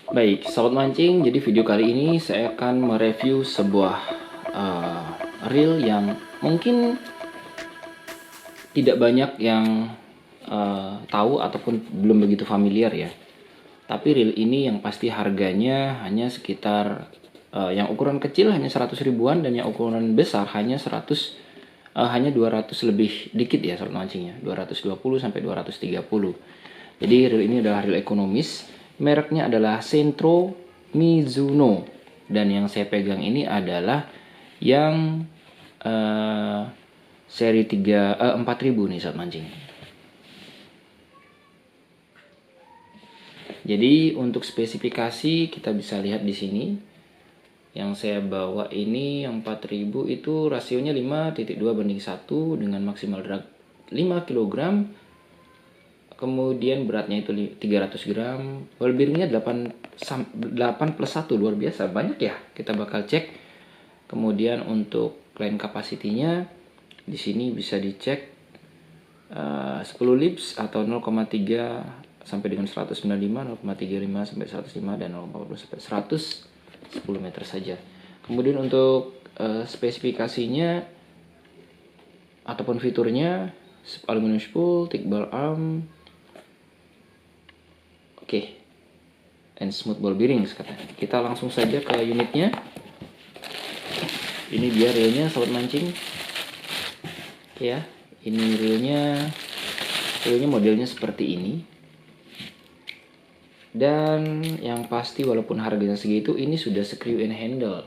Baik, sahabat mancing, jadi video kali ini saya akan mereview sebuah uh, reel yang mungkin tidak banyak yang tahu ataupun belum begitu familiar ya. Tapi reel ini yang pasti harganya hanya sekitar yang ukuran kecil hanya 100 ribuan dan yang ukuran besar hanya 200 lebih dikit ya sahabat mancingnya, 220 sampai 230. Jadi reel ini adalah reel ekonomis. Mereknya adalah Sentro Mizuno. Dan yang saya pegang ini adalah yang seri 4000 nih sahabat mancing. Jadi untuk spesifikasi kita bisa lihat di sini. Yang saya bawa ini yang 4000 itu rasionya 5.2 banding 1 dengan maksimal drag 5 kg. Kemudian beratnya itu 300 gram. Ball bearingnya 8 plus 1, luar biasa banyak ya. Kita bakal cek. Kemudian untuk line capacity-nya di sini bisa dicek 10 lips atau 0,3 sampai dengan 195, 0,35 sampai 105 dan 0,40 sampai 110 meter saja. Kemudian untuk spesifikasinya ataupun fiturnya aluminium spool, thick ball arm, oke, and smooth ball bearings katanya. Kita langsung saja ke unitnya. Ini dia reelnya sobat mancing. Oke ya, ini reelnya modelnya seperti ini. Dan yang pasti walaupun harganya segitu, ini sudah screw in handle.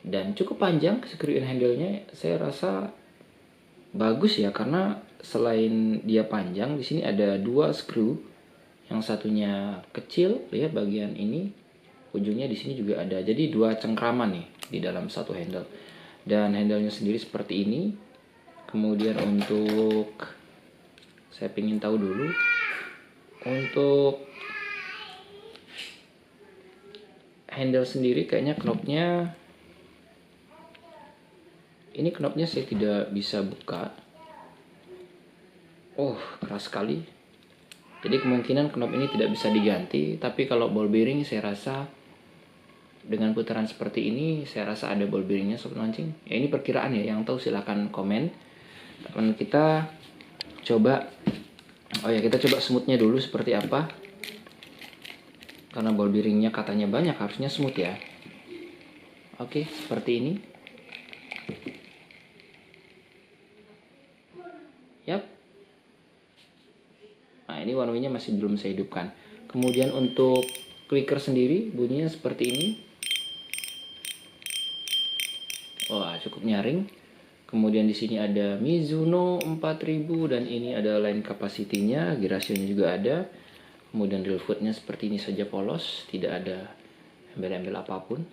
Dan cukup panjang screw in handle-nya, saya rasa bagus ya, karena selain dia panjang, di sini ada dua screw. Yang satunya kecil, lihat bagian ini, ujungnya di sini juga ada. Jadi dua cengkraman nih di dalam satu handle. Dan handle-nya sendiri seperti ini. Kemudian untuk, saya ingin tahu dulu, untuk handle sendiri kayaknya knopnya, ini knopnya saya tidak bisa buka. Oh, keras sekali. Jadi kemungkinan knop ini tidak bisa diganti. Tapi kalau ball bearing saya rasa dengan putaran seperti ini, saya rasa ada ball bearingnya sobat mancing. Ya ini perkiraan ya, yang tahu silahkan komen. Dan kita coba, kita coba smoothnya dulu seperti apa. Karena ball bearingnya katanya banyak, harusnya smooth ya. Oke, seperti ini. Yap. Nah, ini one way-nya masih belum saya hidupkan. Kemudian untuk clicker sendiri bunyinya seperti ini. Wah, cukup nyaring. Kemudian di sini ada Mizuno 4000 dan ini ada line capacity-nya, gear ratio-nya juga ada. Kemudian drill foot-nya seperti ini saja polos, tidak ada embel-embel apapun.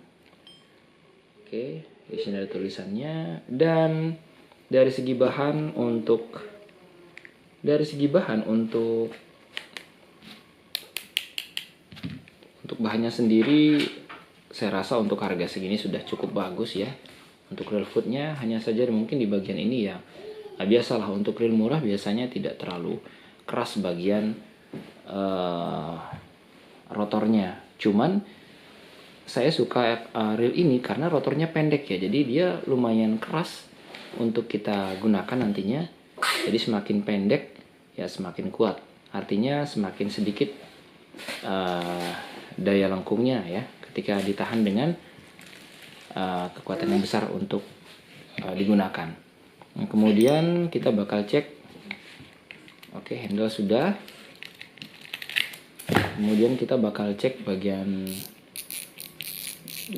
Oke, di sini ada tulisannya. Dan dari segi bahan untuk bahannya sendiri, saya rasa untuk harga segini sudah cukup bagus ya. Untuk reel footnya hanya saja mungkin di bagian ini ya. Nah, biasalah untuk reel murah biasanya tidak terlalu keras bagian rotornya. Cuman saya suka reel ini karena rotornya pendek ya. Jadi dia lumayan keras untuk kita gunakan nantinya. Jadi semakin pendek ya semakin kuat. Artinya semakin sedikit daya lengkungnya ya ketika ditahan dengan kekuatan yang besar untuk digunakan. Nah, kemudian kita bakal cek. Oke, handle sudah. Kemudian kita bakal cek bagian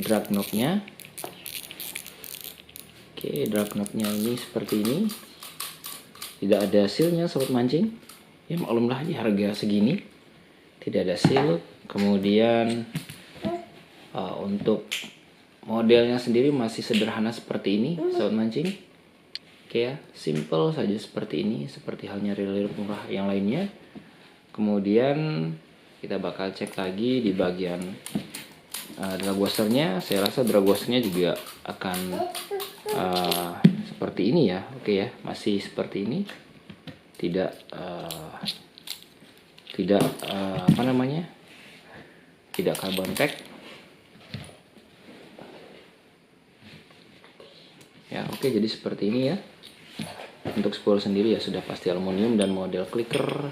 drag knob-nya. Oke, drag knob-nya ini seperti ini. Tidak ada seal-nya sobat mancing. Ya maklumlah di harga segini tidak ada seal. Kemudian untuk modelnya sendiri masih sederhana seperti ini sobat mancing. Oke ya, simple saja seperti ini, seperti halnya reel murah yang lainnya. Kemudian kita bakal cek lagi di bagian drag washernya. Saya rasa drag washernya juga akan seperti ini ya. Oke ya, masih seperti ini, tidak tidak carbon pack. Ya, oke, jadi seperti ini ya. Untuk spool sendiri ya sudah pasti aluminium dan model clicker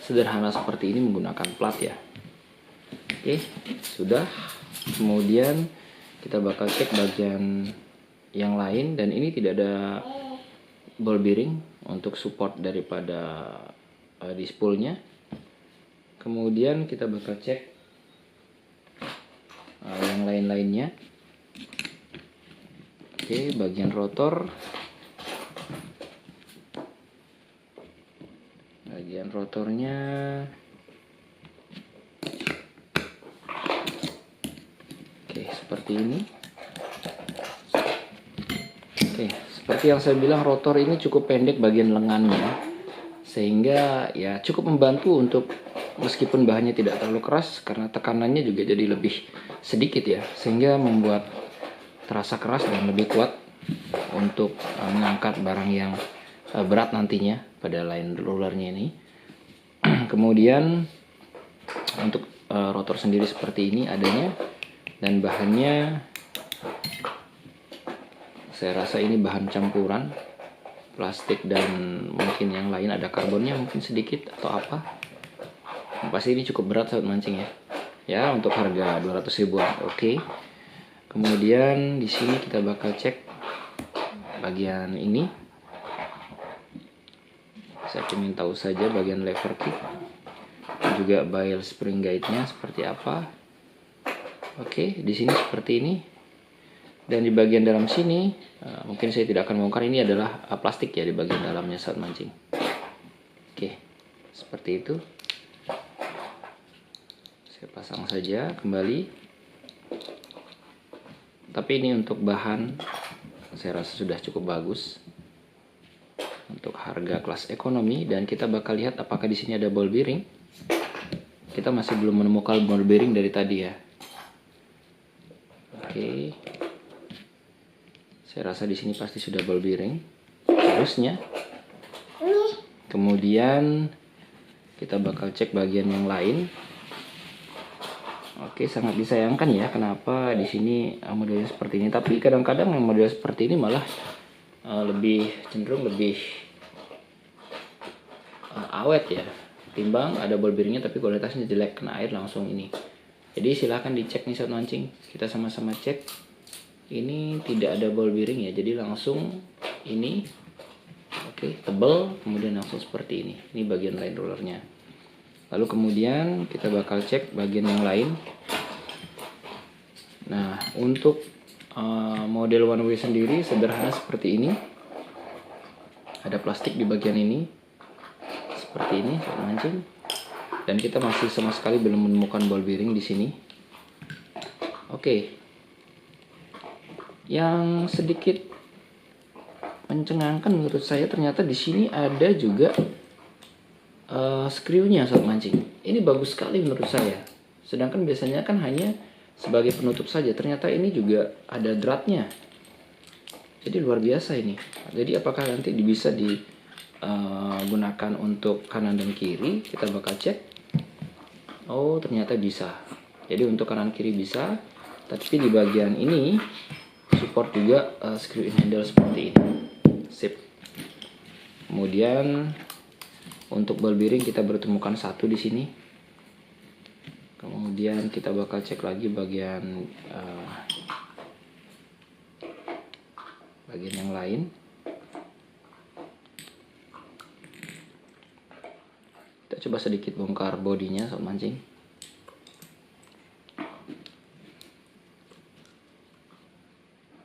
sederhana seperti ini menggunakan plat ya. Oke, sudah. Kemudian kita bakal cek bagian yang lain, dan ini tidak ada ball bearing untuk support daripada di spoolnya. Kemudian kita bakal cek yang lain-lainnya. Oke, bagian rotor. Bagian rotornya oke, seperti ini. Oke, seperti yang saya bilang, rotor ini cukup pendek bagian lengannya, sehingga ya cukup membantu untuk meskipun bahannya tidak terlalu keras, karena tekanannya juga jadi lebih sedikit ya, sehingga membuat terasa keras dan lebih kuat untuk mengangkat barang yang berat nantinya pada line rollernya ini. Kemudian untuk rotor sendiri seperti ini adanya, dan bahannya saya rasa ini bahan campuran plastik dan mungkin yang lain, ada karbonnya mungkin sedikit atau apa. Pasti ini cukup berat sahabat mancing ya. Ya, untuk harga 200 ribuan. Oke. Kemudian di sini kita bakal cek bagian ini. Saya ingin tahu saja bagian lever kit, juga bail spring guide-nya seperti apa. Oke, di sini seperti ini. Dan di bagian dalam sini mungkin saya tidak akan bongkar, ini adalah plastik ya di bagian dalamnya saat mancing. Oke, seperti itu. Saya pasang saja kembali. Tapi ini untuk bahan saya rasa sudah cukup bagus untuk harga kelas ekonomi, dan kita bakal lihat apakah di sini ada ball bearing. Kita masih belum menemukan ball bearing dari tadi ya. Oke. Saya rasa di sini pasti sudah ball bearing harusnya. Kemudian kita bakal cek bagian yang lain. Oke, sangat disayangkan ya kenapa di sini modelnya seperti ini. Tapi kadang-kadang yang model seperti ini malah lebih cenderung lebih awet ya, timbang ada ball bearingnya tapi kualitasnya jelek, kena air langsung ini. Jadi silahkan dicek nih saat mancing. Kita sama-sama cek. Ini tidak ada ball bearing ya, jadi langsung ini. Oke, tebal, kemudian langsung seperti ini. Ini bagian line rollernya. Lalu kemudian kita bakal cek bagian yang lain. Nah, untuk model one way sendiri sederhana seperti ini. Ada plastik di bagian ini. Seperti ini saat mancing. Dan kita masih sama sekali belum menemukan ball bearing di sini. Oke. Yang sedikit mencengangkan menurut saya, ternyata di sini ada juga screw-nya saat mancing. Ini bagus sekali menurut saya. Sedangkan biasanya kan hanya sebagai penutup saja. Ternyata ini juga ada dratnya. Jadi luar biasa ini. Jadi apakah nanti bisa digunakan untuk kanan dan kiri? Kita bakal cek. Oh, ternyata bisa. Jadi untuk kanan kiri bisa. Tapi di bagian ini support juga screw in handle seperti ini. Sip. Kemudian untuk ball bearing kita bertemukan satu di sini. Kemudian kita bakal cek lagi bagian yang lain. Kita coba sedikit bongkar bodinya saat mancing.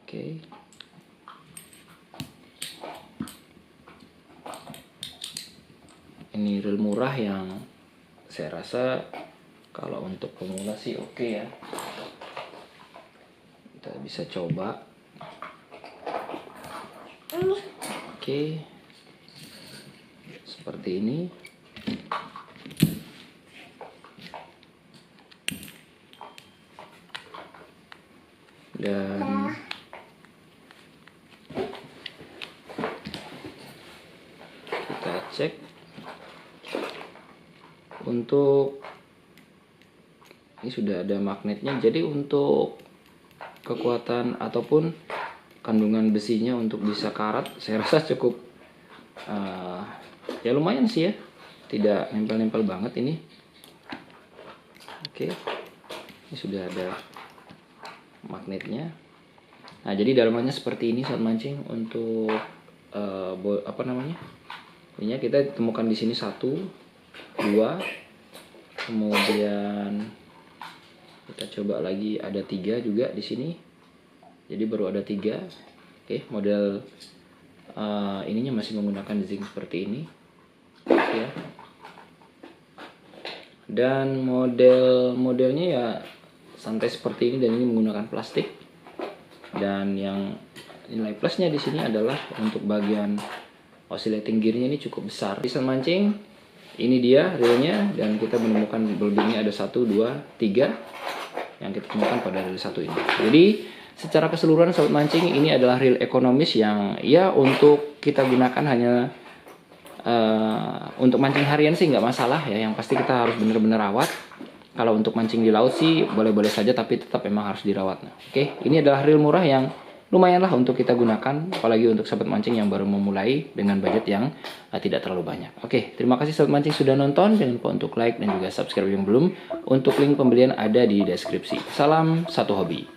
Oke. Ini reel murah yang saya rasa kalau untuk pemula sih oke ya. Kita bisa coba. Oke. Seperti ini. Dan kita cek untuk Ini sudah ada magnetnya, jadi untuk kekuatan ataupun kandungan besinya untuk bisa karat saya rasa cukup ya lumayan sih ya, tidak nempel-nempel banget ini. Oke, ini sudah ada magnetnya. Nah, jadi dalamannya seperti ini saat mancing. Untuk apa namanya, ininya kita temukan di sini 1, 2, kemudian kita coba lagi ada 3 juga di sini, jadi baru ada 3. Oke, model ininya masih menggunakan zinc seperti ini ya. Dan modelnya ya santai seperti ini, dan ini menggunakan plastik. Dan yang nilai plusnya di sini adalah untuk bagian oscillating gearnya ini cukup besar. Di saat mancing ini dia reelnya, dan kita menemukan buildingnya ada 1, 2, 3 yang kita temukan pada reel 1 ini. Jadi secara keseluruhan sahabat mancing, ini adalah reel ekonomis yang ya untuk kita gunakan hanya untuk mancing harian sih nggak masalah ya. Yang pasti kita harus benar-benar rawat. Kalau untuk mancing di laut sih boleh-boleh saja, tapi tetap memang harus dirawat. Oke, ini adalah reel murah yang lumayan lah untuk kita gunakan, apalagi untuk sahabat mancing yang baru memulai dengan budget yang tidak terlalu banyak. Oke, terima kasih sahabat mancing sudah nonton. Jangan lupa untuk like dan juga subscribe yang belum. Untuk link pembelian ada di deskripsi. Salam satu hobi.